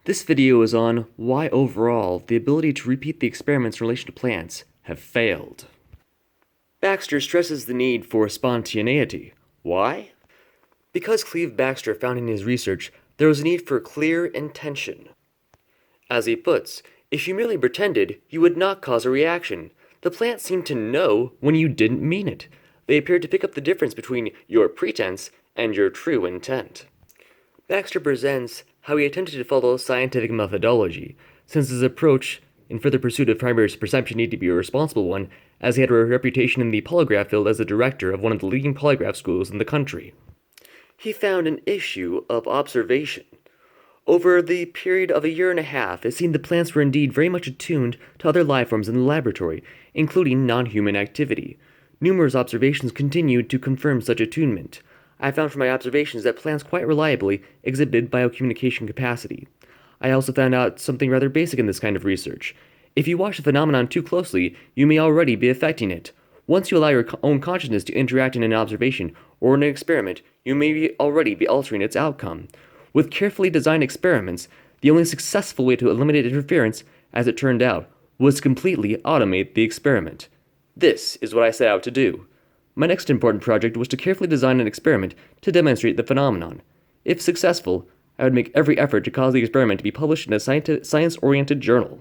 This video is on why overall the ability to repeat the experiments in relation to plants have failed. Baxter stresses the need for spontaneity. Why? Because Cleve Baxter found in his research there was a need for clear intention. As he puts, if you merely pretended, you would not cause a reaction. The plants seemed to know when you didn't mean it. They appeared to pick up the difference between your pretense and your true intent. Baxter presents how he attempted to follow scientific methodology, since his approach in further pursuit of primary perception needed to be a responsible one, as he had a reputation in the polygraph field as the director of one of the leading polygraph schools in the country. He found an issue of observation. Over the period of a year and a half, it seemed the plants were indeed very much attuned to other life forms in the laboratory, including non-human activity. Numerous observations continued to confirm such attunement. I found from my observations that plants quite reliably exhibited biocommunication capacity. I also found out something rather basic in this kind of research. If you watch the phenomenon too closely, you may already be affecting it. Once you allow your own consciousness to interact in an observation or in an experiment, you may already be altering its outcome. With carefully designed experiments, the only successful way to eliminate interference, as it turned out, was to completely automate the experiment. This is what I set out to do. My next important project was to carefully design an experiment to demonstrate the phenomenon. If successful, I would make every effort to cause the experiment to be published in a science-oriented journal.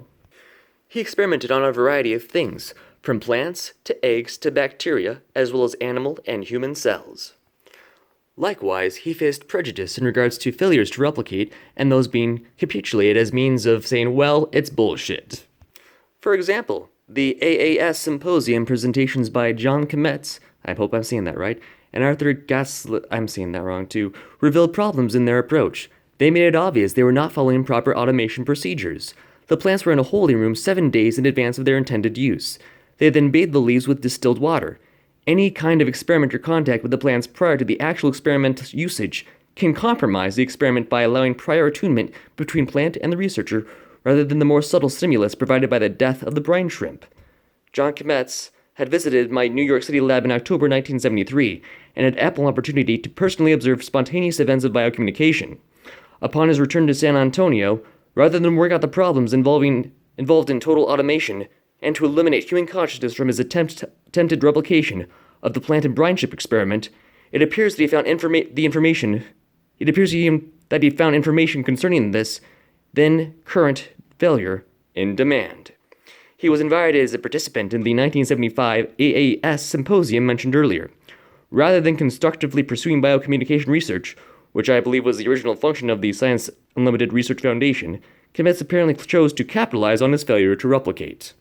He experimented on a variety of things, from plants to eggs to bacteria, as well as animal and human cells. Likewise, he faced prejudice in regards to failures to replicate and those being capitulated as means of saying, well, it's bullshit. For example, the AAS Symposium presentations by John Kometz, I hope I'm saying that right, and Arthur Gaslit, I'm saying that wrong too, revealed problems in their approach. They made it obvious they were not following proper automation procedures. The plants were in a holding room 7 days in advance of their intended use. They then bathed the leaves with distilled water. Any kind of experiment or contact with the plants prior to the actual experimental usage can compromise the experiment by allowing prior attunement between plant and the researcher rather than the more subtle stimulus provided by the death of the brine shrimp. John Kometz had visited my New York City lab in October 1973 and had ample opportunity to personally observe spontaneous events of biocommunication. Upon his return to San Antonio, rather than work out the problems involved in total automation and to eliminate human consciousness from his attempted replication of the plant and brine ship experiment, it appears that he found information concerning this then current failure in demand. He was invited as a participant in the 1975 AAS Symposium mentioned earlier. Rather than constructively pursuing biocommunication research, which I believe was the original function of the Science Unlimited Research Foundation, Kometz apparently chose to capitalize on his failure to replicate.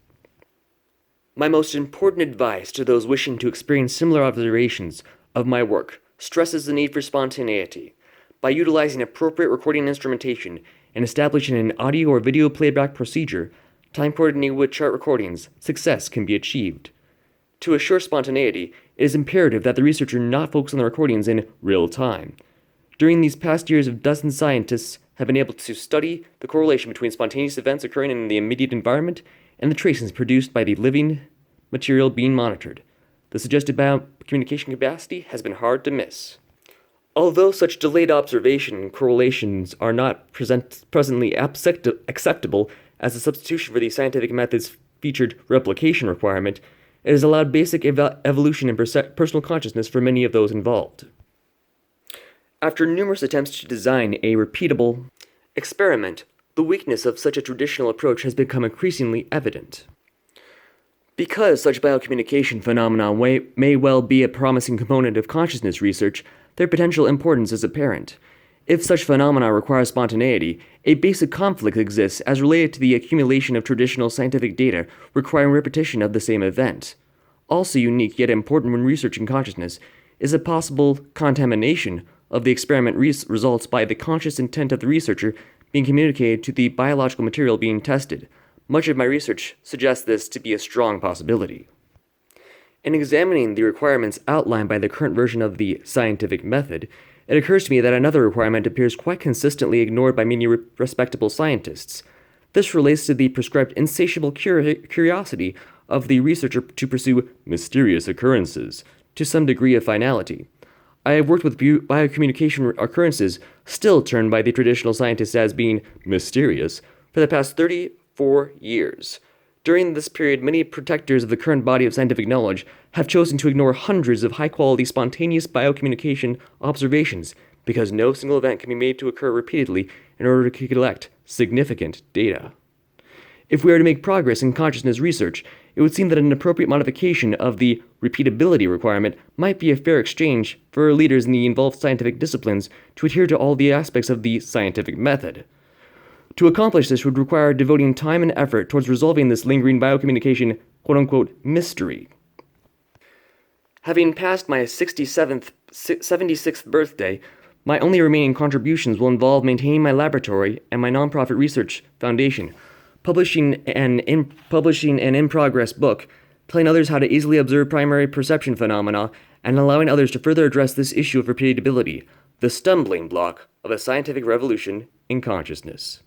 My most important advice to those wishing to experience similar observations of my work stresses the need for spontaneity. By utilizing appropriate recording instrumentation and establishing an audio or video playback procedure, time coordinated with chart recordings, success can be achieved. To assure spontaneity, it is imperative that the researcher not focus on the recordings in real time. During these past years, dozens of scientists have been able to study the correlation between spontaneous events occurring in the immediate environment and the tracings produced by the living material being monitored. The suggested biocommunication capacity has been hard to miss. Although such delayed observation correlations are not presently acceptable as a substitution for the scientific method's featured replication requirement, it has allowed basic evolution in personal consciousness for many of those involved. After numerous attempts to design a repeatable experiment, the weakness of such a traditional approach has become increasingly evident. Because such biocommunication phenomena may well be a promising component of consciousness research, their potential importance is apparent. If such phenomena require spontaneity, a basic conflict exists as related to the accumulation of traditional scientific data requiring repetition of the same event. Also unique yet important when researching consciousness is a possible contamination of the experiment results by the conscious intent of the researcher being communicated to the biological material being tested. Much of my research suggests this to be a strong possibility. In examining the requirements outlined by the current version of the scientific method, it occurs to me that another requirement appears quite consistently ignored by many respectable scientists. This relates to the prescribed insatiable curiosity of the researcher to pursue mysterious occurrences to some degree of finality. I have worked with biocommunication occurrences still termed by the traditional scientists as being mysterious for the past 34 years. During this period, many protectors of the current body of scientific knowledge have chosen to ignore hundreds of high-quality spontaneous biocommunication observations because no single event can be made to occur repeatedly in order to collect significant data. If we are to make progress in consciousness research, it would seem that an appropriate modification of the repeatability requirement might be a fair exchange for leaders in the involved scientific disciplines to adhere to all the aspects of the scientific method. To accomplish this would require devoting time and effort towards resolving this lingering biocommunication quote-unquote mystery. Having passed my 76th birthday, my only remaining contributions will involve maintaining my laboratory and my nonprofit research foundation, publishing an in-progress book, telling others how to easily observe primary perception phenomena, and allowing others to further address this issue of repeatability, the stumbling block of a scientific revolution in consciousness.